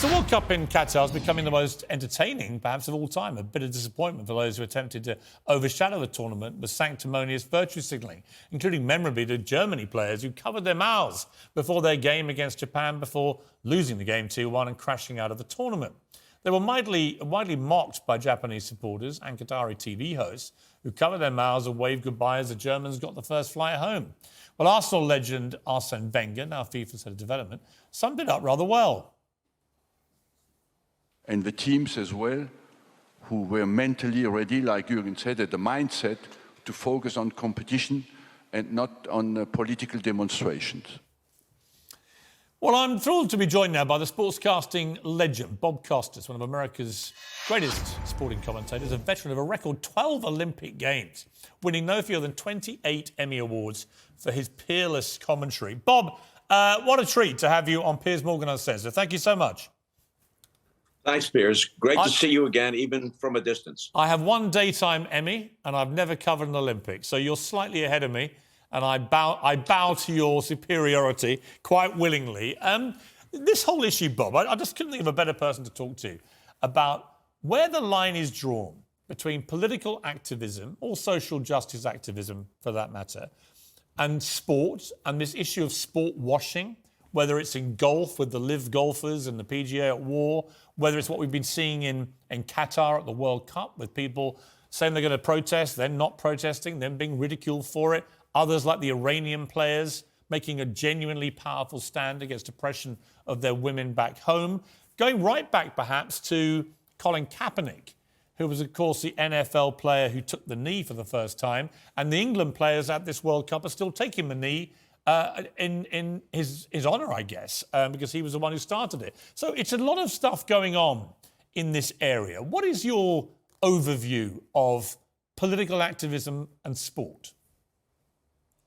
The World Cup in Qatar is becoming the most entertaining, perhaps, of all time. A bit of disappointment for those who attempted to overshadow the tournament with sanctimonious virtue signalling, including memorably the Germany players who covered their mouths before their game against Japan before losing the game 2-1 and crashing out of the tournament. They were widely mocked by Japanese supporters and Qatari TV hosts who covered their mouths and waved goodbye as the Germans got the first flight home. Well, Arsenal legend Arsene Wenger, now FIFA's head of development, summed it up rather well. And the teams as well, who were mentally ready, like Jürgen said, at the mindset to focus on competition and not on political demonstrations. Well, I'm thrilled to be joined now by the sportscasting legend, Bob Costas, one of America's greatest sporting commentators, a veteran of a record 12 Olympic Games, winning no fewer than 28 Emmy Awards for his peerless commentary. Bob, what a treat to have you on Piers Morgan Uncensored. Thank you so much. Thanks, Piers. Great to see you again, even from a distance. I have one daytime Emmy, and I've never covered an Olympics, so you're slightly ahead of me, and I bow to your superiority quite willingly. This whole issue, Bob, I just couldn't think of a better person to talk to about where the line is drawn between political activism, or social justice activism for that matter, and sport, and this issue of sport washing, whether it's in golf with the live golfers and the PGA at war, whether it's what we've been seeing in Qatar at the World Cup with people saying they're going to protest, then not protesting, then being ridiculed for it. Others, like the Iranian players, making a genuinely powerful stand against oppression of their women back home. Going right back, perhaps, to Colin Kaepernick, who was, of course, the NFL player who took the knee for the first time. And the England players at this World Cup are still taking the knee in his honour, I guess, because he was the one who started it. So it's a lot of stuff going on in this area. What is your overview of political activism and sport?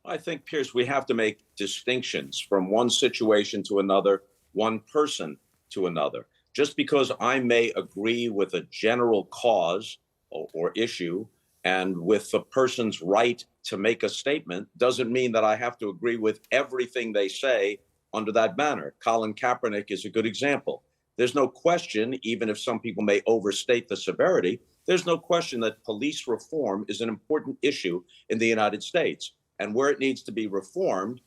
I think, Piers, we have to make distinctions from one situation to another, one person to another. Just because I may agree with a general cause or issue and with the person's right to make a statement doesn't mean that I have to agree with everything they say under that banner. Colin Kaepernick is a good example. There's no question, even if some people may overstate the severity, there's no question that police reform is an important issue in the United States. And where it needs to be reformed,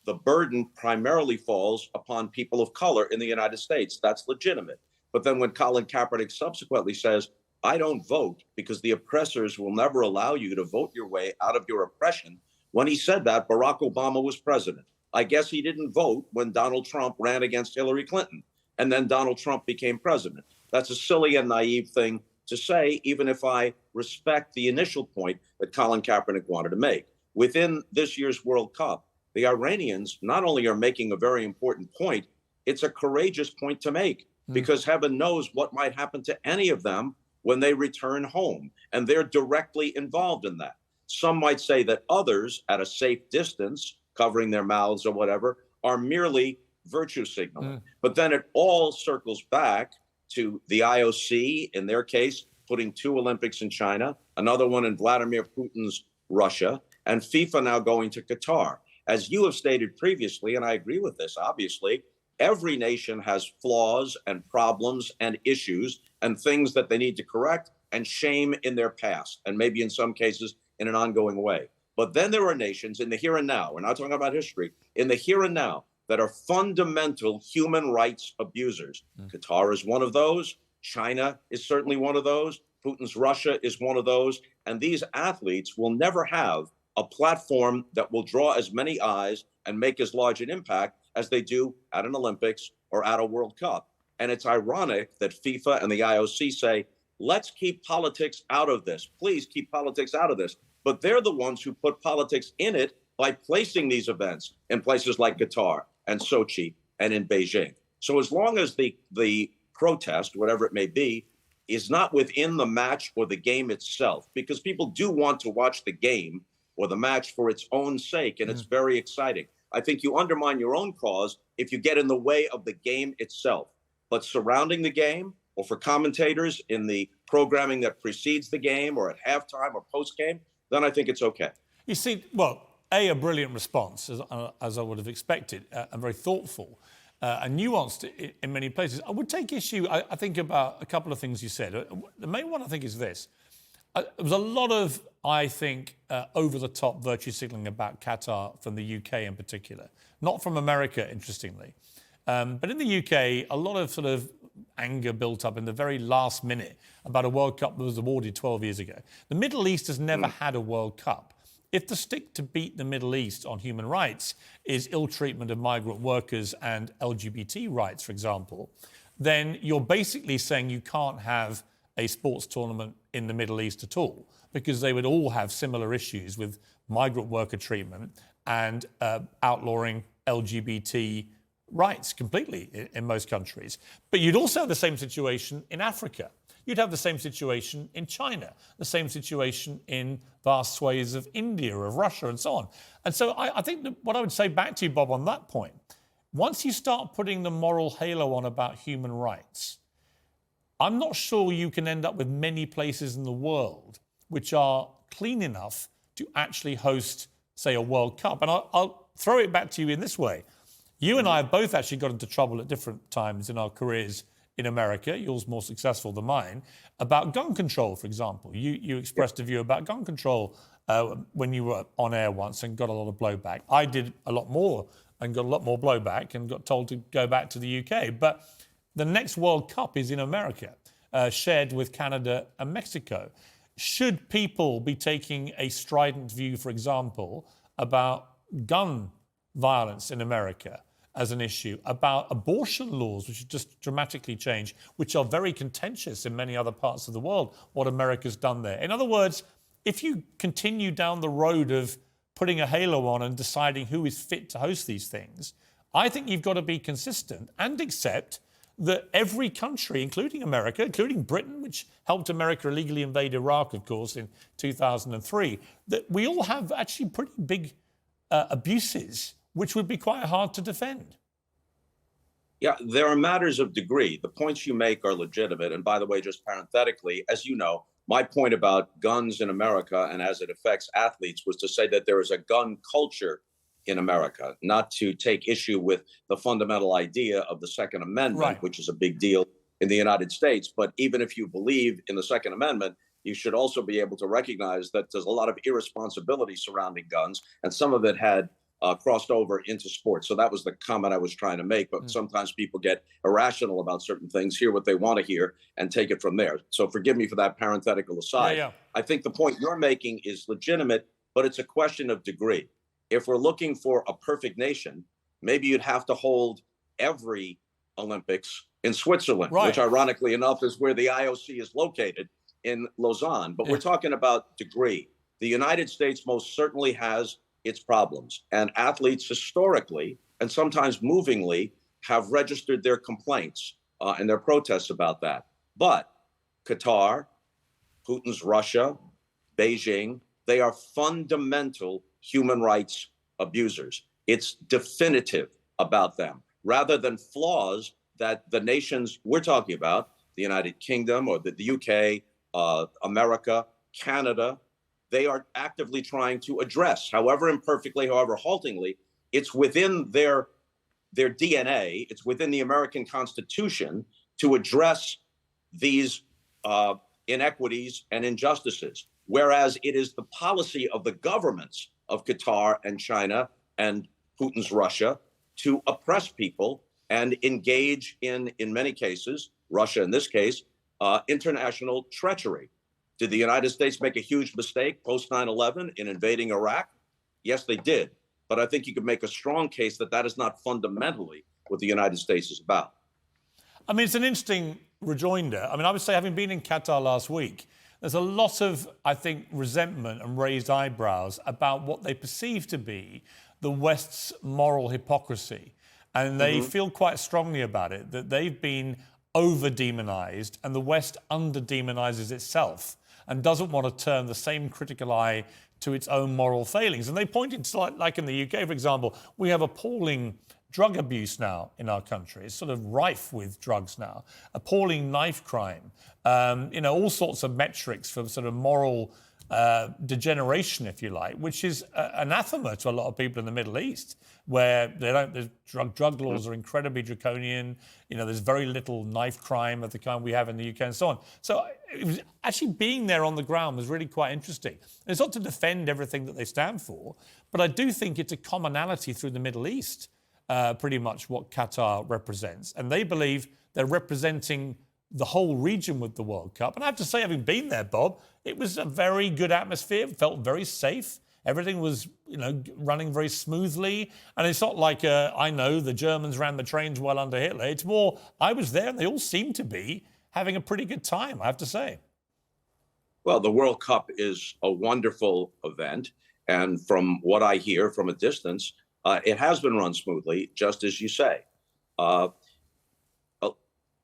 the burden primarily falls upon people of color in the United States. That's legitimate. But then when Colin Kaepernick subsequently says, I don't vote because the oppressors will never allow you to vote your way out of your oppression. When he said that, Barack Obama was president. I guess he didn't vote when Donald Trump ran against Hillary Clinton, and then Donald Trump became president. That's a silly and naive thing to say, even if I respect the initial point that Colin Kaepernick wanted to make. Within this year's World Cup, the Iranians not only are making a very important point, it's a courageous point to make, because heaven knows what might happen to any of them when they return home, and they're directly involved in that. Some might say that others at a safe distance, covering their mouths or whatever, are merely virtue signaling. But then it all circles back to the IOC, in their case, putting 2 Olympics in China, another one in Vladimir Putin's Russia, and FIFA now going to Qatar. As you have stated previously, and I agree with this, obviously, every nation has flaws and problems and issues and things that they need to correct and shame in their past, and maybe in some cases in an ongoing way. But then there are nations in the here and now, we're not talking about history, in the here and now that are fundamental human rights abusers. Qatar is one of those. China is certainly one of those. Putin's Russia is one of those. And these athletes will never have a platform that will draw as many eyes and make as large an impact as they do at an Olympics or at a World Cup. And it's ironic that FIFA and the IOC say, let's keep politics out of this. Please keep politics out of this. But they're the ones who put politics in it by placing these events in places like Qatar and Sochi and in Beijing. So as long as the protest, whatever it may be, is not within the match or the game itself, because people do want to watch the game or the match for its own sake, and it's very exciting. I think you undermine your own cause if you get in the way of the game itself. But surrounding the game, or for commentators in the programming that precedes the game or at halftime or post-game, then I think it's okay. You see, well, a brilliant response, as I would have expected, and very thoughtful. and nuanced in many places. I would take issue, I think, about a couple of things you said. The main one, I think, is this. There was a lot of, I think, over-the-top virtue signalling about Qatar from the UK in particular. Not from America, interestingly. But in the UK, a lot of sort of anger built up in the very last minute about a World Cup that was awarded 12 years ago. The Middle East has never had a World Cup. If the stick to beat the Middle East on human rights is ill-treatment of migrant workers and LGBT rights, for example, then you're basically saying you can't have a sports tournament in the Middle East at all, because they would all have similar issues with migrant worker treatment and outlawing LGBT rights completely in most countries. But you'd also have the same situation in Africa. You'd have the same situation in China, the same situation in vast swathes of India, of Russia, and so on. And so I think that what I would say back to you, Bob, on that point, once you start putting the moral halo on about human rights, I'm not sure you can end up with many places in the world which are clean enough to actually host, say, a World Cup. And I'll throw it back to you in this way. You and I have both actually got into trouble at different times in our careers in America, yours more successful than mine, about gun control, for example. You expressed a view about gun control when you were on air once and got a lot of blowback. I did a lot more and got a lot more blowback and got told to go back to the UK. But the next World Cup is in America, shared with Canada and Mexico. Should people be taking a strident view, for example, about gun violence in America as an issue, about abortion laws, which have just dramatically changed, which are very contentious in many other parts of the world, what America's done there? In other words, if you continue down the road of putting a halo on and deciding who is fit to host these things, I think you've got to be consistent and accept that every country, including America, including Britain, which helped America illegally invade Iraq, of course, in 2003, that we all have actually pretty big abuses, which would be quite hard to defend. Yeah, there are matters of degree. The points you make are legitimate. And by the way, just parenthetically, as you know, my point about guns in America and as it affects athletes was to say that there is a gun culture in America, not to take issue with the fundamental idea of the Second Amendment, right, which is a big deal in the United States. But even if you believe in the Second Amendment, you should also be able to recognize that there's a lot of irresponsibility surrounding guns, and some of it had crossed over into sports. So that was the comment I was trying to make. But sometimes people get irrational about certain things, hear what they want to hear, and take it from there. So forgive me for that parenthetical aside. I think the point you're making is legitimate, but it's a question of degree. If we're looking for a perfect nation, maybe you'd have to hold every Olympics in Switzerland, which ironically enough is where the IOC is located, in Lausanne. But we're talking about degree. The United States most certainly has its problems, and athletes historically and sometimes movingly have registered their complaints and their protests about that. But Qatar, Putin's Russia, Beijing, they are fundamental human rights abusers. It's definitive about them, rather than flaws that the nations we're talking about, the United Kingdom or the UK, America, Canada, they are actively trying to address, however imperfectly, however haltingly. It's within their DNA, it's within the American Constitution to address these inequities and injustices, whereas it is the policy of the governments of Qatar and China and Putin's Russia to oppress people and engage in many cases, Russia in this case, international treachery. Did the United States make a huge mistake post 9/11 in invading Iraq? Yes, they did. But I think you could make a strong case that that is not fundamentally what the United States is about. I mean, it's an interesting rejoinder. I mean, I would say, having been in Qatar last week, there's a lot of, I think, resentment and raised eyebrows about what they perceive to be the West's moral hypocrisy. And they feel quite strongly about it, that they've been over-demonized and the West under-demonizes itself and doesn't want to turn the same critical eye to its own moral failings. And they pointed to, like in the UK, for example, we have appalling drug abuse now in our country. It's sort of rife with drugs now. Appalling knife crime. All sorts of metrics for sort of moral degeneration, if you like, which is anathema to a lot of people in the Middle East, where the drug laws are incredibly draconian. You know, there's very little knife crime of the kind we have in the UK and so on. So it was actually being there on the ground was really quite interesting. And it's not to defend everything that they stand for, but I do think it's a commonality through the Middle East, pretty much what Qatar represents. And they believe they're representing the whole region with the World Cup. And I have to say, having been there, Bob, it was a very good atmosphere. It felt very safe. Everything was, you know, running very smoothly. And it's not like, I know the Germans ran the trains well under Hitler. It's more, I was there and they all seemed to be having a pretty good time, I have to say. Well, the World Cup is a wonderful event. And from what I hear from a distance, it has been run smoothly, just as you say.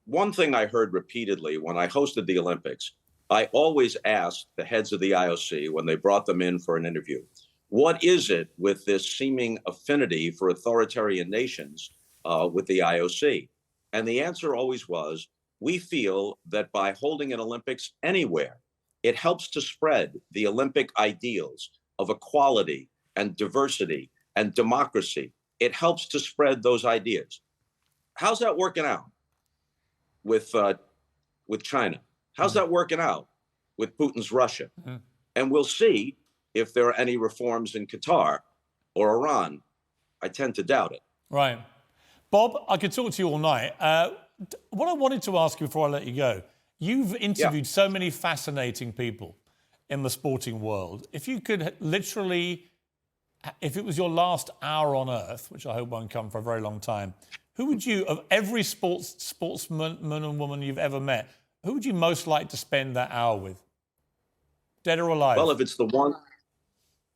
One thing I heard repeatedly when I hosted the Olympics, I always asked the heads of the IOC when they brought them in for an interview, what is it with this seeming affinity for authoritarian nations with the IOC? And the answer always was, we feel that by holding an Olympics anywhere, it helps to spread the Olympic ideals of equality and diversity and democracy. It helps to spread those ideas. How's that working out with China? How's that working out with Putin's Russia? And we'll see if there are any reforms in Qatar or Iran. I tend to doubt it. Right. Bob, I could talk to you all night. What I wanted to ask you before I let you go, you've interviewed so many fascinating people in the sporting world. If you could literally, if it was your last hour on Earth, which I hope won't come for a very long time, who would you, of every sportsman and woman you've ever met, who would you most like to spend that hour with? Dead or alive? Well, if it's the one...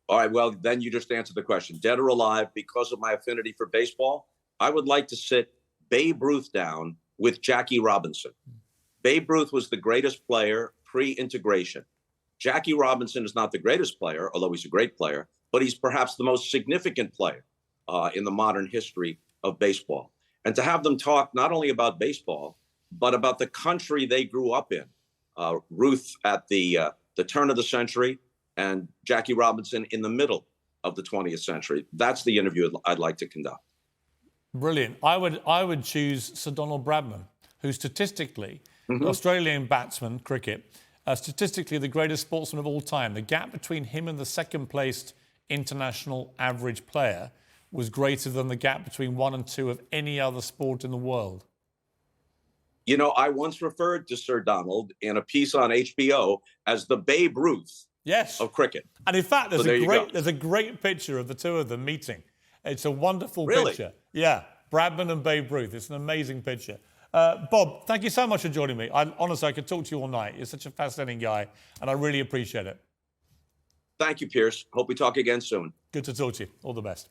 All right, well, then you just answered the question. Dead or alive, because of my affinity for baseball, I would like to sit Babe Ruth down with Jackie Robinson. Babe Ruth was the greatest player pre-integration. Jackie Robinson is not the greatest player, although he's a great player, but he's perhaps the most significant player in the modern history of baseball. And to have them talk not only about baseball, but about the country they grew up in. Ruth at the turn of the century and Jackie Robinson in the middle of the 20th century. That's the interview I'd like to conduct. Brilliant. I would choose Sir Donald Bradman, who statistically, Australian batsman, cricket, statistically the greatest sportsman of all time. The gap between him and the second-placed international average player was greater than the gap between 1 and 2 of any other sport in the world. You know, I once referred to Sir Donald in a piece on HBO as the Babe Ruth of cricket. And in fact, there's a great picture of the two of them meeting. It's a wonderful picture. Yeah, Bradman and Babe Ruth. It's an amazing picture. Bob, thank you so much for joining me. Honestly, I could talk to you all night. You're such a fascinating guy, and I really appreciate it. Thank you, Piers. Hope we talk again soon. Good to talk to you. All the best.